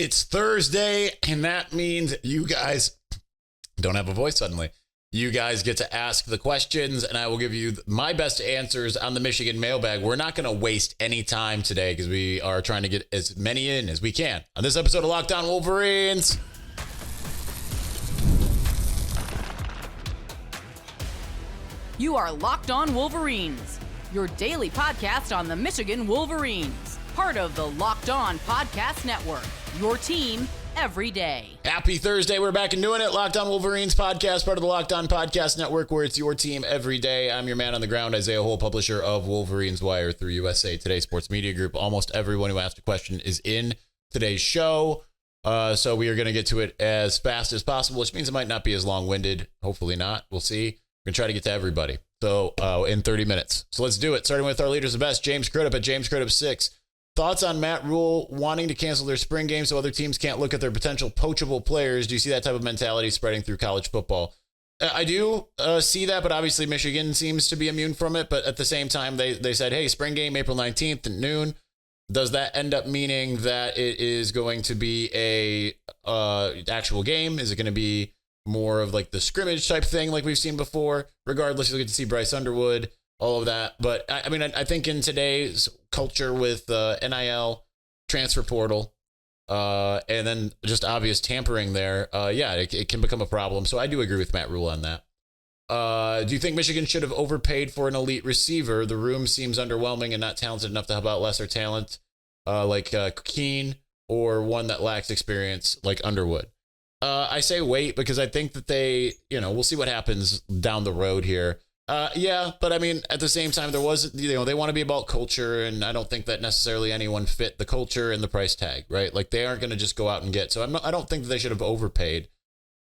It's Thursday, and that means you guys don't have a voice suddenly. You guys get to ask the questions, and I will give you my best answers on the Michigan Mailbag. We're not going to waste any time today because we are trying to get as many in as we can on this episode of Locked On Wolverines. You are Locked On Wolverines, your daily podcast on the Michigan Wolverines, part of the Locked On Podcast Network, your team every day. Happy Thursday. We're back and doing it. Locked On Wolverines podcast, part of the Locked On Podcast Network, where it's your team every day. I'm your man on the ground, Isaiah Hole, publisher of Wolverines Wire through USA Today Sports Media Group. Almost everyone who asked a question is in today's show. So we are going to get to it as fast as possible, which means it might not be as long-winded. Hopefully not. We'll see. We're going to try to get to everybody. So in 30 minutes. So let's do it. Starting with our leaders of best, James Crudup at James Crudup 6. Thoughts on Matt Rule wanting to cancel their spring game so other teams can't look at their potential poachable players? Do you see that type of mentality spreading through college football? I do see that, but obviously Michigan seems to be immune from it. But at the same time, they said, hey, spring game, April 19th at noon. Does that end up meaning that it is going to be a actual game? Is it going to be more of like the scrimmage type thing like we've seen before? Regardless, you'll get to see Bryce Underwood, all of that. But I think in today's culture with NIL, transfer portal, and then just obvious tampering there, it can become a problem. So I do agree with Matt Rule on that. Do you think Michigan should have overpaid for an elite receiver? The room seems underwhelming and not talented enough to help out lesser talent like Keene, or one that lacks experience like Underwood. I say wait because I think that we'll see what happens down the road here. But I mean, at the same time, there was, they want to be about culture, and I don't think that necessarily anyone fit the culture and the price tag, right? Like they aren't going to just go out and get. So I don't think that they should have overpaid,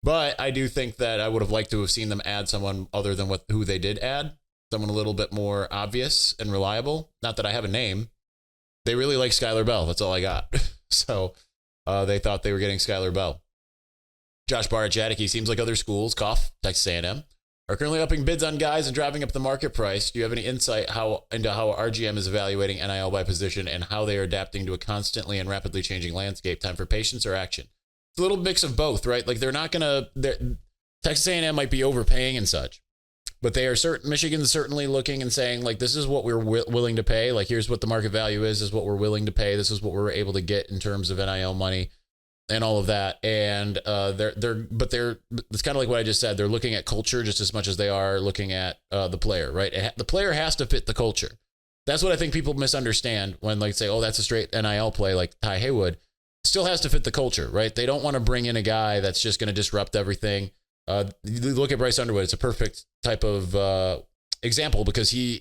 but I do think that I would have liked to have seen them add someone other than who they did add, someone a little bit more obvious and reliable. Not that I have a name. They really like Skylar Bell. That's all I got. So they thought they were getting Skylar Bell. Josh Barrett-Jadicki, seems like other schools, Texas A&M, are currently upping bids on guys and driving up the market price. Do you have any insight into how RGM is evaluating NIL by position and how they are adapting to a constantly and rapidly changing landscape? Time for patience or action? It's a little mix of both, right? Like Texas A&M might be overpaying and such, but they are Michigan's certainly looking and saying, like, this is what we're willing to pay. Like, here's what the market value is what we're willing to pay. This is what we're able to get in terms of NIL money and all of that. And it's kind of like what I just said. They're looking at culture just as much as they are looking at the player, right? The player has to fit the culture. That's what I think people misunderstand when say, oh, that's a straight NIL play like Ty Haywood. Still has to fit the culture, right? They don't want to bring in a guy that's just going to disrupt everything. You look at Bryce Underwood. It's a perfect type of example because he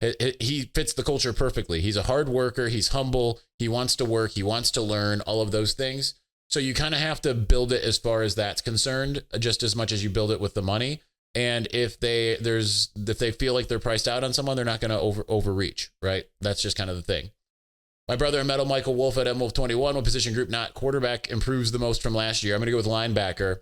fits the culture perfectly. He's a hard worker. He's humble. He wants to work. He wants to learn, all of those things. So you kind of have to build it as far as that's concerned, just as much as you build it with the money. And if they feel like they're priced out on someone, they're not going to overreach, right? That's just kind of the thing. My brother in metal, Michael Wolf at MWolf21, what position group, not quarterback, improves the most from last year? I'm going to go with linebacker,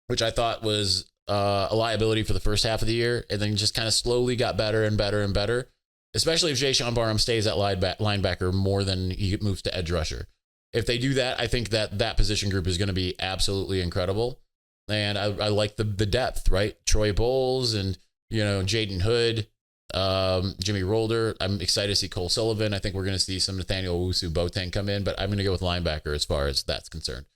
which I thought was a liability for the first half of the year, and then just kind of slowly got better and better and better, especially if Jay-Sean Barham stays at linebacker more than he moves to edge rusher. If they do that, I think that position group is going to be absolutely incredible. And I like the depth, right? Troy Bowles and, Jaden Hood, Jimmy Rolder. I'm excited to see Cole Sullivan. I think we're going to see some Nathaniel Owusu-Boateng come in, but I'm going to go with linebacker as far as that's concerned.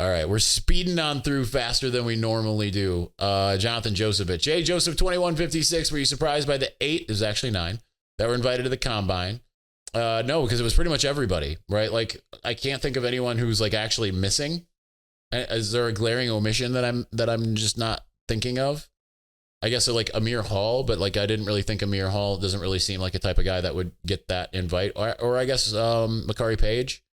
All right, we're speeding on through faster than we normally do. Jonathan Joseph, J. Joseph 2156. Were you surprised by the 8? It was actually 9 that were invited to the combine. No, because it was pretty much everybody, right? Like I can't think of anyone who's like actually missing. Is there a glaring omission that I'm just not thinking of? I guess so, like Amir Hall, but like I didn't really think Amir Hall doesn't really seem like a type of guy that would get that invite. Or I guess Makari Page.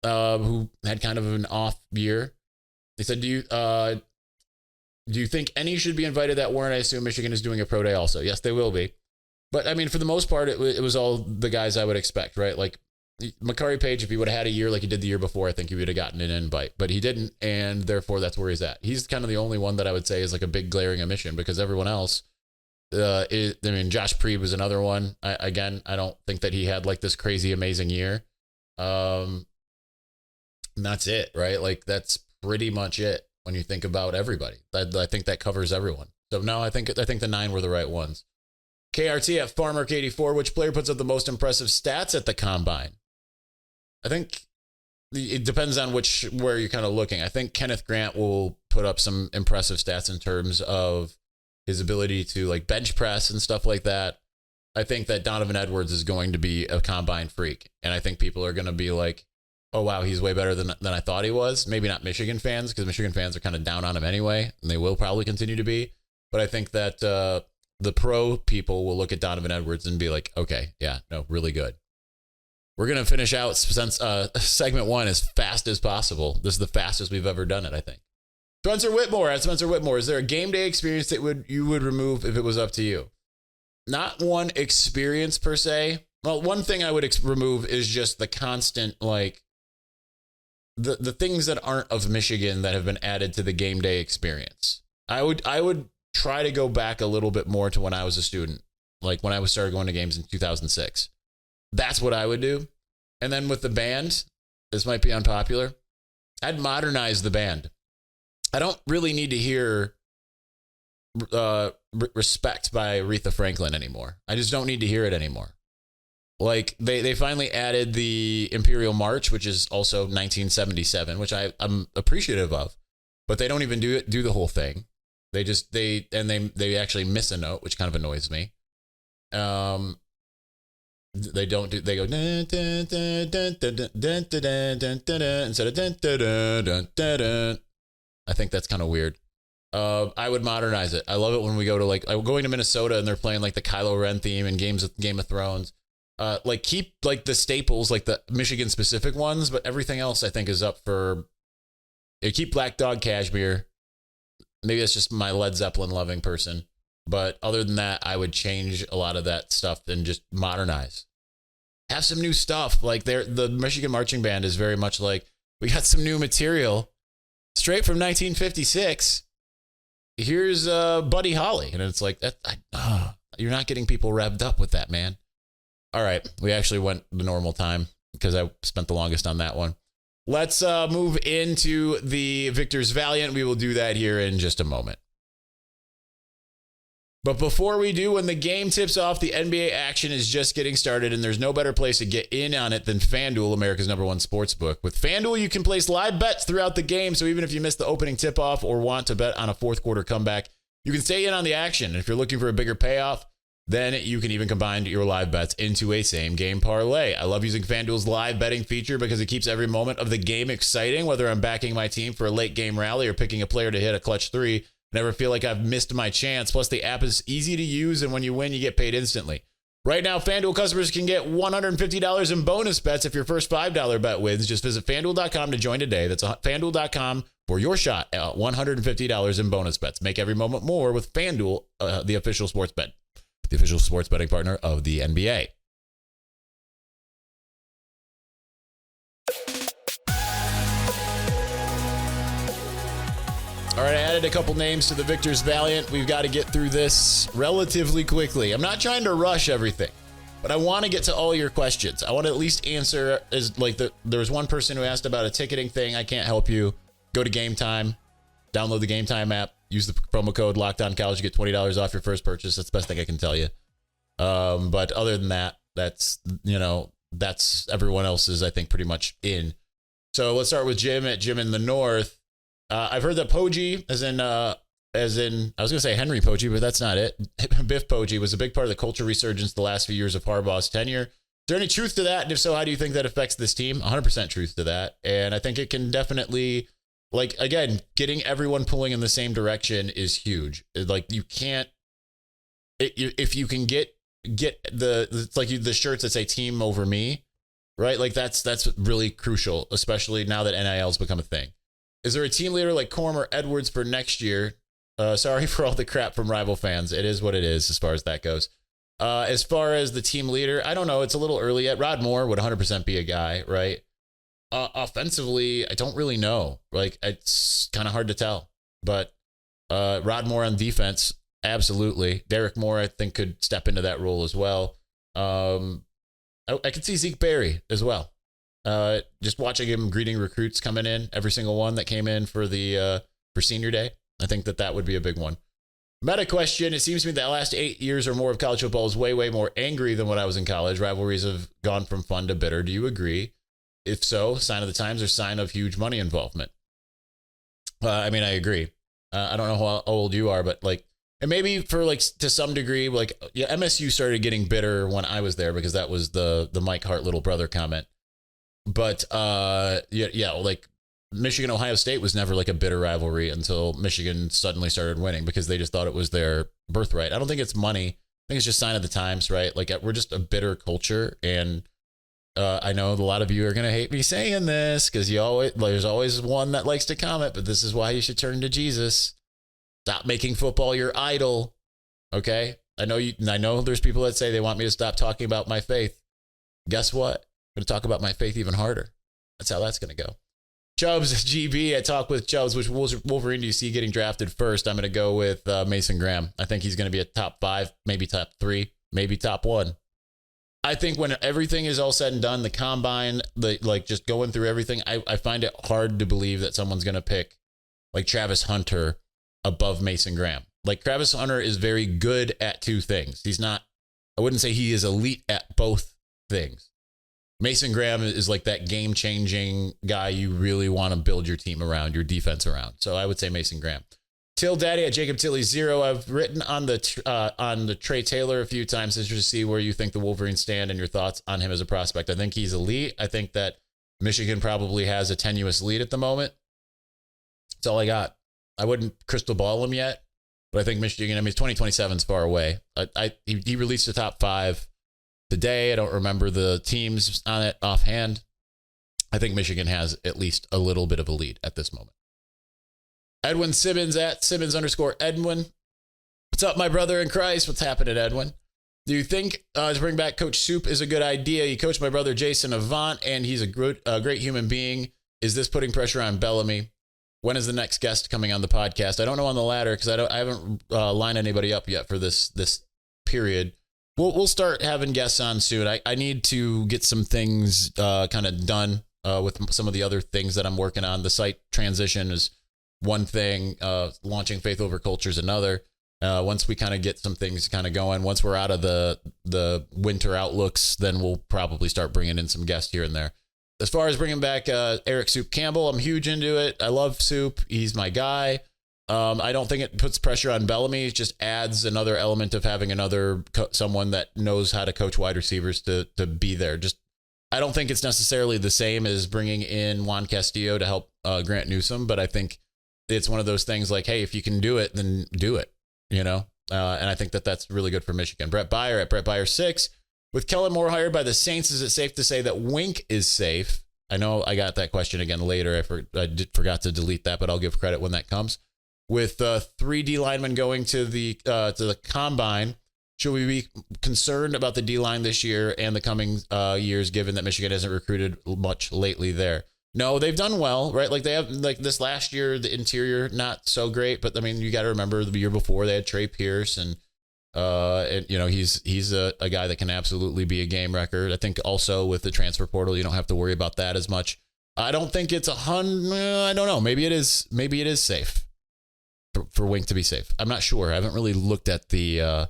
Who had kind of an off year. They said, do you think any should be invited that weren't? I assume Michigan is doing a pro day also. Yes, they will be. But I mean, for the most part, it was all the guys I would expect, right? Like Makari Page, if he would have had a year like he did the year before, I think he would have gotten an invite, but he didn't. And therefore that's where he's at. He's kind of the only one that I would say is like a big glaring omission because everyone else, Josh Preeb was another one. I don't think that he had like this crazy, amazing year. And that's it, right? Like that's pretty much it when you think about everybody. I think that covers everyone. So no, I think the 9 were the right ones. KRT at FarmArk84, which player puts up the most impressive stats at the combine? I think it depends on where you're kind of looking. I think Kenneth Grant will put up some impressive stats in terms of his ability to like bench press and stuff like that. I think that Donovan Edwards is going to be a combine freak. And I think people are going to be like, oh, wow, he's way better than I thought he was. Maybe not Michigan fans, because Michigan fans are kind of down on him anyway, and they will probably continue to be. But I think that the pro people will look at Donovan Edwards and be like, okay, yeah, no, really good. We're going to finish out since segment 1 as fast as possible. This is the fastest we've ever done it, I think. Spencer Whitmore, is there a game day experience that you would remove if it was up to you? Not one experience per se. Well, one thing I would remove is just the constant, like, the things that aren't of Michigan that have been added to the game day experience. I would try to go back a little bit more to when I was a student, like when I started going to games in 2006. That's what I would do. And then with the band, this might be unpopular, I'd modernize the band. I don't really need to hear Respect by Aretha Franklin anymore. I just don't need to hear it anymore. Like they finally added the Imperial March, which is also 1977, which I'm appreciative of, but they don't even do the whole thing. They actually miss a note, which kind of annoys me. They go instead of I think that's kind of weird. I would modernize it. I love it when we go to I'm going to Minnesota and they're playing like the Kylo Ren theme and Game of Thrones. Like keep like the staples, like the Michigan specific ones, but everything else I think is up for. Keep Black Dog Cashmere. Maybe that's just my Led Zeppelin loving person, but other than that, I would change a lot of that stuff and just modernize. Have some new stuff. Like the Michigan Marching Band is very much like we got some new material straight from 1956. Here's Buddy Holly, and it's like that. You're not getting people revved up with that, man. All right, we actually went the normal time because I spent the longest on that one. Let's move into the Victor's Valiant. We will do that here in just a moment. But before we do, when the game tips off, the NBA action is just getting started, and there's no better place to get in on it than FanDuel, America's #1 sports book. With FanDuel, you can place live bets throughout the game, so even if you miss the opening tip-off or want to bet on a fourth quarter comeback, you can stay in on the action. And if you're looking for a bigger payoff, then you can even combine your live bets into a same-game parlay. I love using FanDuel's live betting feature because it keeps every moment of the game exciting, whether I'm backing my team for a late-game rally or picking a player to hit a clutch three. Never feel like I've missed my chance. Plus, the app is easy to use, and when you win, you get paid instantly. Right now, FanDuel customers can get $150 in bonus bets if your first $5 bet wins. Just visit FanDuel.com to join today. That's FanDuel.com for your shot at $150 in bonus bets. Make every moment more with FanDuel, the official sports betting partner of the NBA. All right, I added a couple names to the Victor's Valiant. We've got to get through this relatively quickly. I'm not trying to rush everything, but I want to get to all your questions. I want to at least answer there was one person who asked about a ticketing thing. I can't help you. Go to Game Time, download the Game Time app, use the promo code LOCKEDONCollege to get $20 off your first purchase. That's the best thing I can tell you. But other than that, that's everyone else's, I think, pretty much in. So let's start with Jim in the North. I've heard that Poggi, as in I was going to say Henry Poggi, but that's not it. Biff Poggi was a big part of the culture resurgence the last few years of Harbaugh's tenure. Is there any truth to that? And if so, how do you think that affects this team? 100% truth to that. And I think it can definitely, again, getting everyone pulling in the same direction is huge. You can't, if you can get the shirts that say team over me, right? That's really crucial, especially now that NIL has become a thing. Is there a team leader like Corm or Edwards for next year? Sorry for all the crap from rival fans. It is what it is as far as that goes. As far as the team leader, I don't know. It's a little early yet. Rod Moore would 100% be a guy, right? Offensively, I don't really know. It's kind of hard to tell. But Rod Moore on defense, absolutely. Derek Moore, I think, could step into that role as well. I could see Zeke Berry as well. Just watching him greeting recruits coming in, every single one that came in for for senior day. I think that would be a big one. Meta question. It seems to me that the last 8 years or more of college football is way, way more angry than when I was in college. Rivalries have gone from fun to bitter. Do you agree? If so, sign of the times or sign of huge money involvement? I mean, I agree. I don't know how old you are, but like, and maybe for like to some degree, like MSU started getting bitter when I was there because that was the Mike Hart little brother comment. But like Michigan Ohio State was never like a bitter rivalry until Michigan suddenly started winning because they just thought it was their birthright. I don't think it's money. I think it's just sign of the times, right? Like we're just a bitter culture, and I know a lot of you are gonna hate me saying this because there's always one that likes to comment, but this is why you should turn to Jesus. Stop making football your idol. Okay, I know there's people that say they want me to stop talking about my faith. Guess what? I'm gonna talk about my faith even harder. That's how that's gonna go. Chubbs, GB, I talk with Chubbs, which Wolverine do you see getting drafted first? I'm going to go with Mason Graham. I think he's going to be a top 5, maybe top 3, maybe top 1. I think when everything is all said and done, the combine, just going through everything, I find it hard to believe that someone's going to pick like Travis Hunter above Mason Graham. Like Travis Hunter is very good at 2 things. I wouldn't say he is elite at both things. Mason Graham is like that game-changing guy you really want to build your team around, your defense around. So I would say Mason Graham. Till Daddy at Jacob Tilley 0. I've written on the Trey Taylor a few times just to see where you think the Wolverines stand and your thoughts on him as a prospect. I think he's elite. I think that Michigan probably has a tenuous lead at the moment. That's all I got. I wouldn't crystal ball him yet, but I think Michigan, 2027 is far away. He released the top 5 today. I don't remember the teams on it offhand. I think Michigan has at least a little bit of a lead at this moment. Edwin Simmons at Simmons_Edwin. What's up, my brother in Christ? What's happening, Edwin? Do you think to bring back Coach Soup is a good idea? He coached my brother Jason Avant, and he's a great human being. Is this putting pressure on Bellamy? When is the next guest coming on the podcast? I don't know on the latter because I haven't lined anybody up yet for this period. We'll start having guests on soon. I need to get some things kind of done with some of the other things that I'm working on. The site transition is one thing. Launching Faith Over Culture is another. Once we kind of get some things kind of going, once we're out of the winter outlooks, then we'll probably start bringing in some guests here and there. As far as bringing back Eric Soup Campbell, I'm huge into it. I love Soup. He's my guy. I don't think it puts pressure on Bellamy. It just adds another element of having someone that knows how to coach wide receivers to be there. I don't think it's necessarily the same as bringing in Juan Castillo to help Grant Newsome, but I think it's one of those things like, hey, if you can do it, then do it, And I think that's really good for Michigan. Brett Byer at Brett Byer 6. With Kellen Moore hired by the Saints, is it safe to say that Wink is safe? I know I got that question again later. I forgot to delete that, but I'll give credit when that comes. With 3 D linemen going to the combine, should we be concerned about the D line this year and the coming years, given that Michigan hasn't recruited much lately there? No, they've done well, right? Like they have, like this last year, the interior not so great, but I mean, you got to remember the year before they had Trey Pierce, and he's a guy that can absolutely be a game wrecker. I think also with the transfer portal, you don't have to worry about that as much. I don't think it's I don't know. Maybe it is safe. For Wink to be safe. I'm not sure. I haven't really looked at the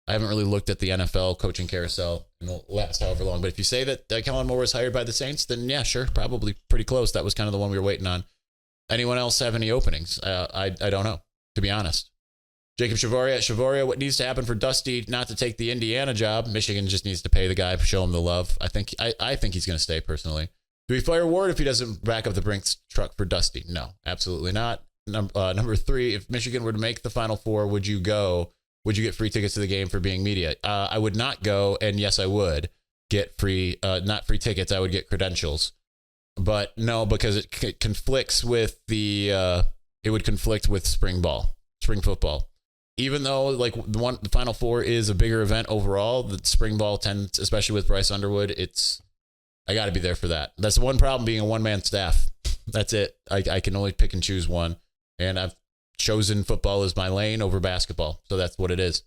NFL coaching carousel in the last however long. But if you say that Kellen Moore was hired by the Saints, then yeah, sure, probably pretty close. That was kind of the one we were waiting on. Anyone else have any openings? I don't know, to be honest. Jacob Chavoria, what needs to happen for Dusty not to take the Indiana job? Michigan just needs to pay the guy, show him the love. I think he's going to stay personally. Do we fire Ward if he doesn't back up the Brinks truck for Dusty? No, absolutely not. Number 3, if Michigan were to make the Final Four, would you go? Would you get free tickets to the game for being media? I would not go, and yes, I would get not free tickets. I would get credentials, but no, because it conflicts with it would conflict with spring football. Even though like the Final Four is a bigger event overall, the spring ball tends, especially with Bryce Underwood, I got to be there for that. That's the one problem being a one-man staff. That's it. I can only pick and choose one. And I've chosen football as my lane over basketball. So that's what it is.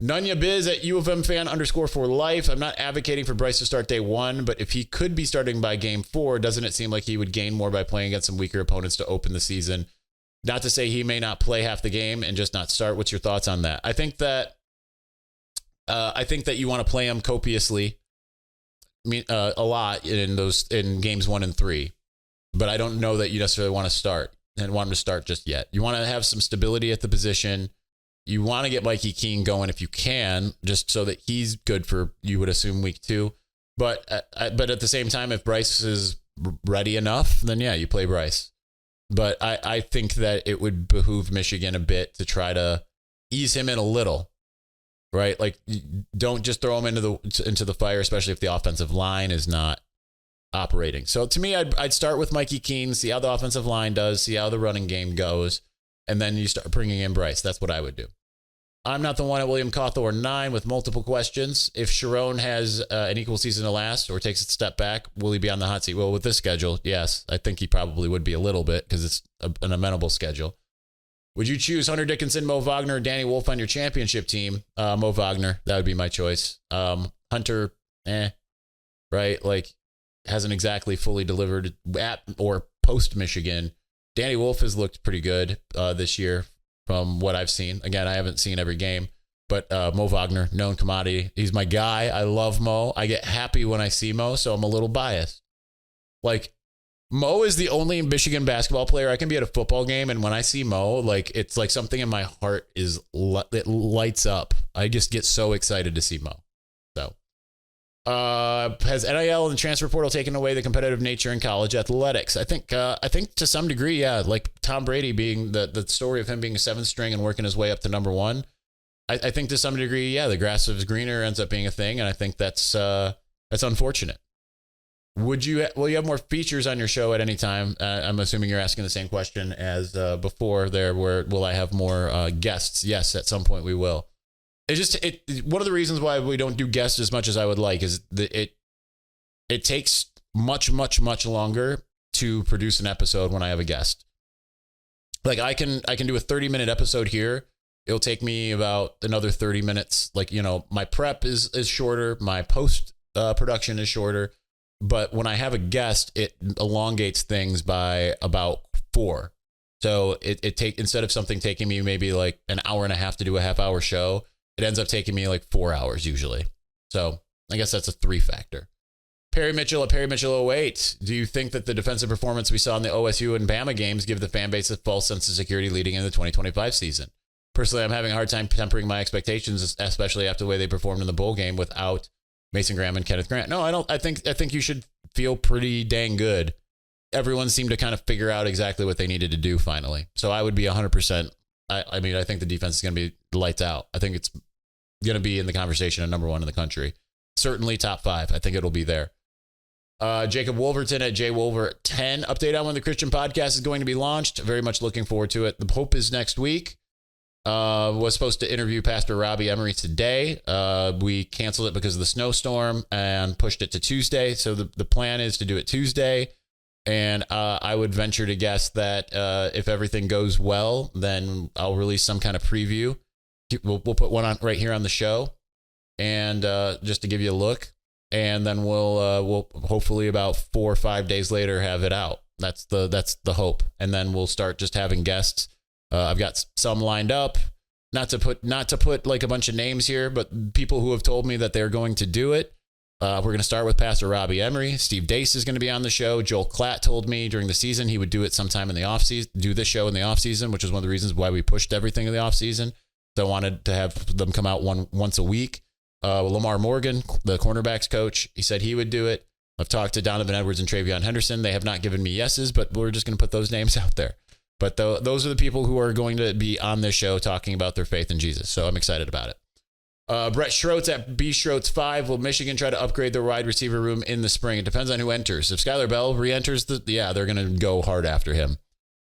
Nunya Biz at U of M fan _ for life. I'm not advocating for Bryce to start day one, but if he could be starting by game 4, doesn't it seem like he would gain more by playing against some weaker opponents to open the season? Not to say he may not play half the game and just not start. What's your thoughts on that? I think that you want to play him copiously, a lot in games 1 and 3, but I don't know that you necessarily want to start just yet. You want to have some stability at the position. You want to get Mikey Keene going if you can, just so that he's good for, you would assume, week 2. But at the same time, if Bryce is ready enough, then yeah, you play Bryce. But I think that it would behoove Michigan a bit to try to ease him in a little, right? Like, don't just throw him into the fire, especially if the offensive line is not operating. So to me, I'd start with Mikey Keene, see how the offensive line does, see how the running game goes, and then you start bringing in Bryce. That's what I would do. I'm not the one at William Cawthorn 9 with multiple questions. If Sharon has an equal season to last or takes a step back, will he be on the hot seat? Well, with this schedule, yes. I think he probably would be a little bit because it's an amenable schedule. Would you choose Hunter Dickinson, Mo Wagner, or Danny Wolf on your championship team? Mo Wagner, that would be my choice. Hunter, right? Like, hasn't exactly fully delivered at or post Michigan. Danny Wolf has looked pretty good this year from what I've seen. Again, I haven't seen every game, but Mo Wagner, known commodity. He's my guy. I love Mo. I get happy when I see Mo, so I'm a little biased. Like, Mo is the only Michigan basketball player I can be at a football game, and when I see Mo, like, it's like something in my heart it lights up. I just get so excited to see Mo. So, has NIL and the transfer portal taken away the competitive nature in college athletics? I think to some degree, yeah. Like Tom Brady being the story of him being a 7th string and working his way up to number 1. I think to some degree, yeah, the grass is greener ends up being a thing, and I think that's unfortunate. Will you have more features on your show at any time? I'm assuming you're asking the same question as before there, where will I have more guests? Yes, at some point we will. One of the reasons why we don't do guests as much as I would like is that it takes much longer to produce an episode when I have a guest. Like, I can do a 30-minute episode here. It'll take me about another 30 minutes. Like, my prep is shorter, my post production is shorter. But when I have a guest, it elongates things by about 4. So instead of something taking me maybe like an hour and a half to do a half-hour show, it ends up taking me like 4 hours usually. So I guess that's a 3 factor. Perry Mitchell at Perry Mitchell 08. Do you think that the defensive performance we saw in the OSU and Bama games give the fan base a false sense of security leading into the 2025 season? Personally, I'm having a hard time tempering my expectations, especially after the way they performed in the bowl game without Mason Graham and Kenneth Grant. No, I don't. I think you should feel pretty dang good. Everyone seemed to kind of figure out exactly what they needed to do finally. So I would be 100%. I mean, I think the defense is going to be lights out. I think it's going to be in the conversation at number 1 in the country. Certainly top 5. I think it'll be there. Jacob Wolverton at JWolver10. Update on when the Christian podcast is going to be launched. Very much looking forward to it. The hope is next week. Was supposed to interview Pastor Robbie Emery today. We canceled it because of the snowstorm and pushed it to Tuesday. So the plan is to do it Tuesday. And I would venture to guess that if everything goes well, then I'll release some kind of preview. We'll put one on right here on the show, and just to give you a look. And then we'll hopefully about 4 or 5 days later have it out. That's the hope. And then we'll start just having guests. I've got some lined up. Not to put like a bunch of names here, but people who have told me that they're going to do it. We're going to start with Pastor Robbie Emery. Steve Dace is going to be on the show. Joel Klatt told me during the season he would do it sometime in the offseason, do this show in the offseason, which is one of the reasons why we pushed everything in the offseason. So I wanted to have them come out once a week. Lamar Morgan, the cornerbacks coach, he said he would do it. I've talked to Donovan Edwards and Travion Henderson. They have not given me yeses, but we're just going to put those names out there. But those are the people who are going to be on this show talking about their faith in Jesus. So I'm excited about it. Brett Schroetz at B Schroetz 5. Will Michigan try to upgrade their wide receiver room in the spring? It depends on who enters. If Skylar Bell re-enters, they're going to go hard after him.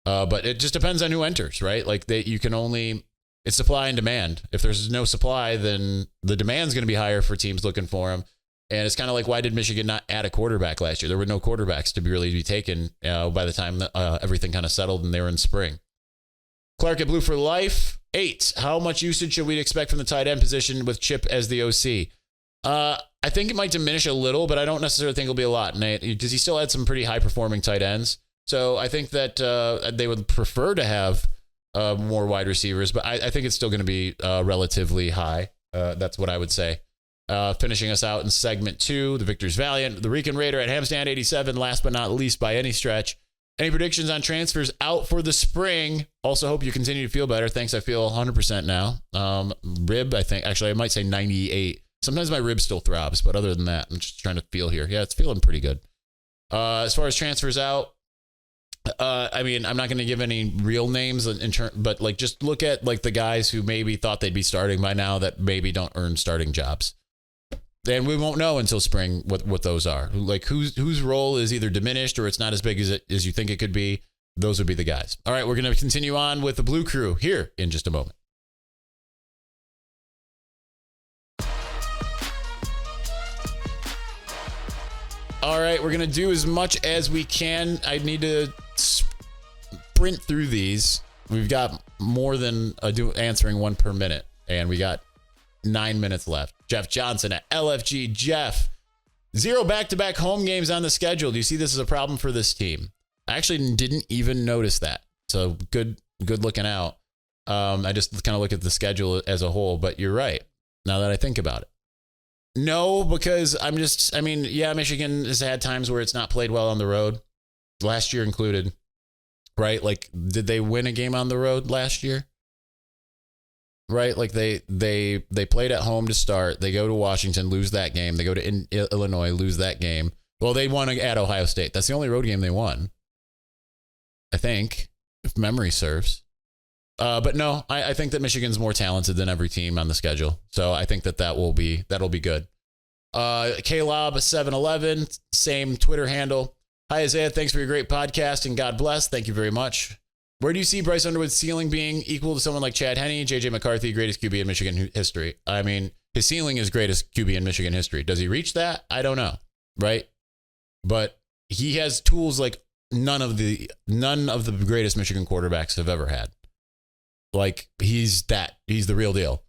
But it just depends on who enters, right? Like it's supply and demand. If there's no supply, then the demand's going to be higher for teams looking for him. And it's kind of like, why did Michigan not add a quarterback last year? There were no quarterbacks to really be taken by the time everything kind of settled and they were in spring. Clark at Blue for Life. 8, how much usage should we expect from the tight end position with Chip as the OC? I think it might diminish a little, but I don't necessarily think it'll be a lot, Nate, because he still had some pretty high-performing tight ends. So I think that they would prefer to have more wide receivers, but I think it's still going to be relatively high. That's what I would say. Finishing us out in segment 2, the Victor's Valiant, the Rican Raider at Hamstand 87, last but not least by any stretch. Any predictions on transfers out for the spring? Also hope you continue to feel better. Thanks, I feel 100% now. Rib, I think, actually I might say 98. Sometimes my rib still throbs, but other than that, I'm just trying to feel here. Yeah, it's feeling pretty good. As far as transfers out, I mean, I'm not going to give any real names but like just look at like the guys who maybe thought they'd be starting by now that maybe don't earn starting jobs. And we won't know until spring what those are. Like whose role is either diminished or it's not as big as you think it could be. Those would be the guys. All right, we're going to continue on with the Blue Crew here in just a moment. All right, we're going to do as much as we can. I need to sprint through these. We've got more than answering one per minute, and we got 9 minutes left. Jeff Johnson at LFG. Jeff, 0 back-to-back home games on the schedule. Do you see this as a problem for this team? I actually didn't even notice that. So good looking out. I just kind of look at the schedule as a whole, but you're right, now that I think about it. No, because Michigan has had times where it's not played well on the road, last year included, right? Like, did they win a game on the road last year? Right? Like they played at home to start. They go to Washington, lose that game. They go to Illinois, lose that game. Well, they won at Ohio State. That's the only road game they won, I think, if memory serves. But no, I think that Michigan's more talented than every team on the schedule. So I think that'll be good. Klob711, same Twitter handle. Hi, Isaiah. Thanks for your great podcast and God bless. Thank you very much. Where do you see Bryce Underwood's ceiling being equal to someone like Chad Henne, JJ McCarthy, greatest QB in Michigan history? I mean, his ceiling is greatest QB in Michigan history. Does he reach that? I don't know. Right. But he has tools like none of the greatest Michigan quarterbacks have ever had. Like he's the real deal.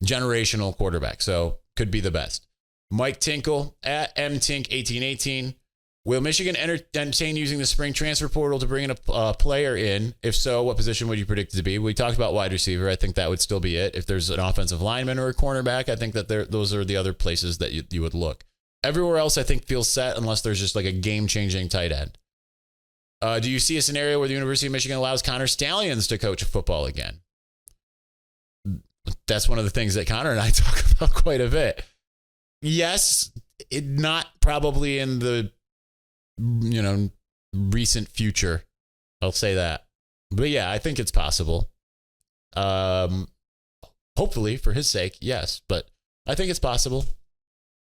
Generational quarterback. So could be the best. Mike Tinkle at mtink1818. Will Michigan entertain using the spring transfer portal to bring in a player in? If so, what position would you predict it to be? We talked about wide receiver. I think that would still be it. If there's an offensive lineman or a cornerback, I think that those are the other places that you would look. Everywhere else, I think, feels set unless there's just like a game-changing tight end. Do you see a scenario where the University of Michigan allows Connor Stallions to coach football again? That's one of the things that Connor and I talk about quite a bit. Yes, not probably in the recent future. I'll say that. But yeah, I think it's possible. Hopefully for his sake, yes, but I think it's possible.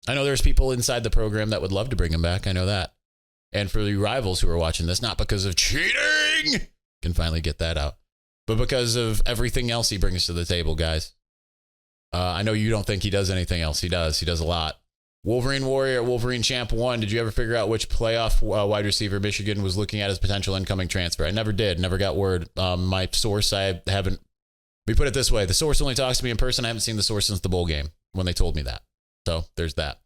I know there's people inside the program that would love to bring him back. I know that. And for the rivals who are watching this, not because of cheating, can finally get that out, but because of everything else he brings to the table, guys. I know you don't think he does anything else. He does. He does a lot. Wolverine Warrior, Wolverine Champ 1. Did you ever figure out which playoff wide receiver Michigan was looking at as potential incoming transfer? I never did. Never got word. My source, I haven't. We put it this way. The source only talks to me in person. I haven't seen the source since the bowl game when they told me that. So there's that.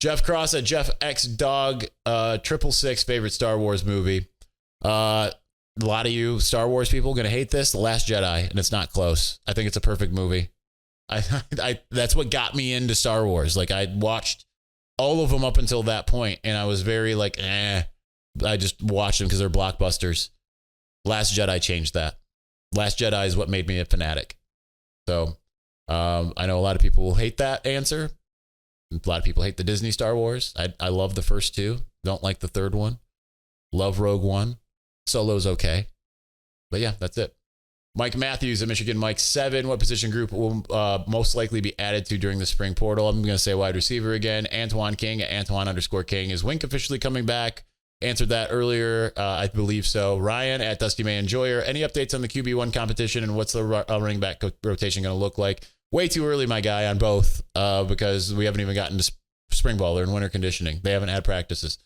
Jeff Cross at Jeff X Dog, 666 favorite Star Wars movie. A lot of you Star Wars people are going to hate this. The Last Jedi, and it's not close. I think it's a perfect movie. I that's what got me into Star Wars. Like I watched all of them up until that point, and I was very like, I just watched them because they're blockbusters. Last Jedi changed that. Last Jedi is what made me a fanatic. So I know a lot of people will hate that answer. A lot of people hate the Disney Star Wars. I love the first two. Don't like the third one. Love Rogue One. Solo's okay. But yeah, that's it. Mike Matthews at Michigan Mike 7. What position group will most likely be added to during the spring portal? I'm going to say wide receiver again. Antoine King at Antoine_King. Is Wink officially coming back? Answered that earlier. I believe so. Ryan at Dusty May Enjoyer. Any updates on the QB1 competition and what's the running back rotation going to look like? Way too early, my guy, on both because we haven't even gotten to spring ball. They're in winter conditioning. They haven't had practices.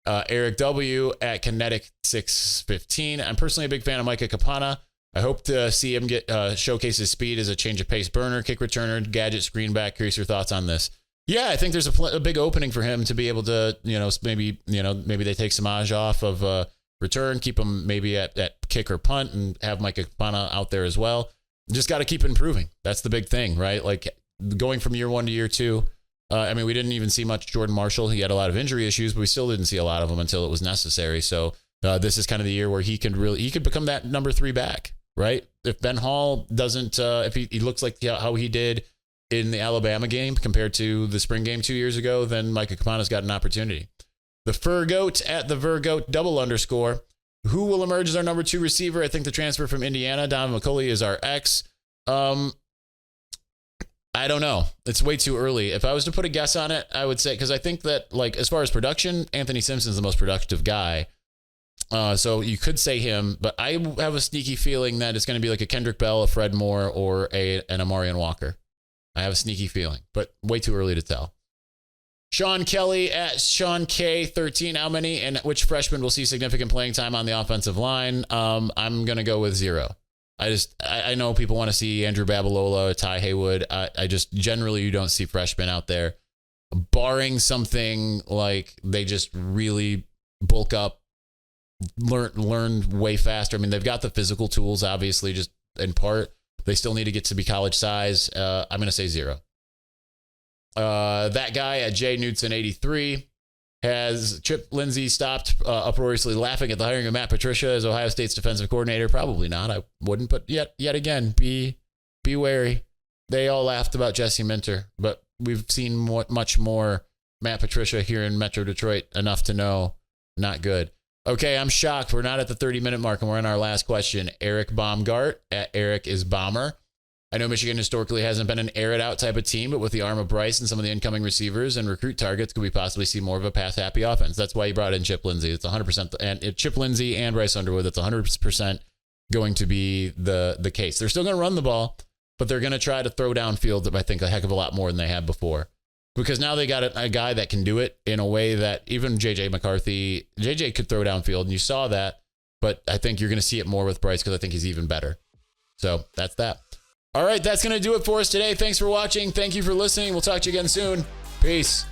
Eric W. at Kinetic 615. I'm personally a big fan of Micah Capana. I hope to see him get showcase his speed as a change of pace burner, kick returner, gadget, screen back. Curious your thoughts on this. Yeah, I think there's a big opening for him to be able to, maybe they take Samaj off of return, keep him maybe at kick or punt, and have Mike Akpana out there as well. Just got to keep improving. That's the big thing, right? Like going from year 1 to year 2. We didn't even see much Jordan Marshall. He had a lot of injury issues, but we still didn't see a lot of them until it was necessary. So this is kind of the year where he could become that number 3 back, right? If Ben Hall doesn't, if he looks like how he did in the Alabama game compared to the spring game 2 years ago, then Mike Akpana's got an opportunity. The Fur Goat at the Vergoat _. Who will emerge as our number 2 receiver? I think the transfer from Indiana, Don McCulley, is our X. I don't know. It's way too early. If I was to put a guess on it, I would say, because I think that, like, as far as production, Anthony Simpson's the most productive guy. So you could say him, but I have a sneaky feeling that it's going to be like a Kendrick Bell, a Fred Moore, or an Amarian Walker. I have a sneaky feeling, but way too early to tell. Sean Kelly at Sean K13. How many and which freshman will see significant playing time on the offensive line? I'm going to go with 0. I know people want to see Andrew Babalola, Ty Haywood. I just generally, you don't see freshmen out there, barring something like they just really bulk up, learn way faster. I mean, they've got the physical tools, obviously, just in part. They still need to get to be college size. I'm going to say 0. That guy at J Knudsen 83 has Chip Lindsey stopped uproariously laughing at the hiring of Matt Patricia as Ohio State's defensive coordinator? Probably not. I wouldn't, but yet again, be wary. They all laughed about Jesse Minter, but we've seen much more Matt Patricia here in Metro Detroit, enough to know not good. Okay, I'm shocked. We're not at the 30-minute mark, and we're in our last question. Eric Baumgart at Eric is Bomber. I know Michigan historically hasn't been an air it out type of team, but with the arm of Bryce and some of the incoming receivers and recruit targets, could we possibly see more of a pass-happy offense? That's why he brought in Chip Lindsey. It's 100%, and Chip Lindsey and Bryce Underwood, that's 100% going to be the case. They're still going to run the ball, but they're going to try to throw downfield, I think, a heck of a lot more than they have before. Because now they got a guy that can do it in a way that even JJ McCarthy could throw downfield, and you saw that, but I think you're going to see it more with Bryce because I think he's even better. So that's that. All right, that's going to do it for us today. Thanks for watching. Thank you for listening. We'll talk to you again soon. Peace.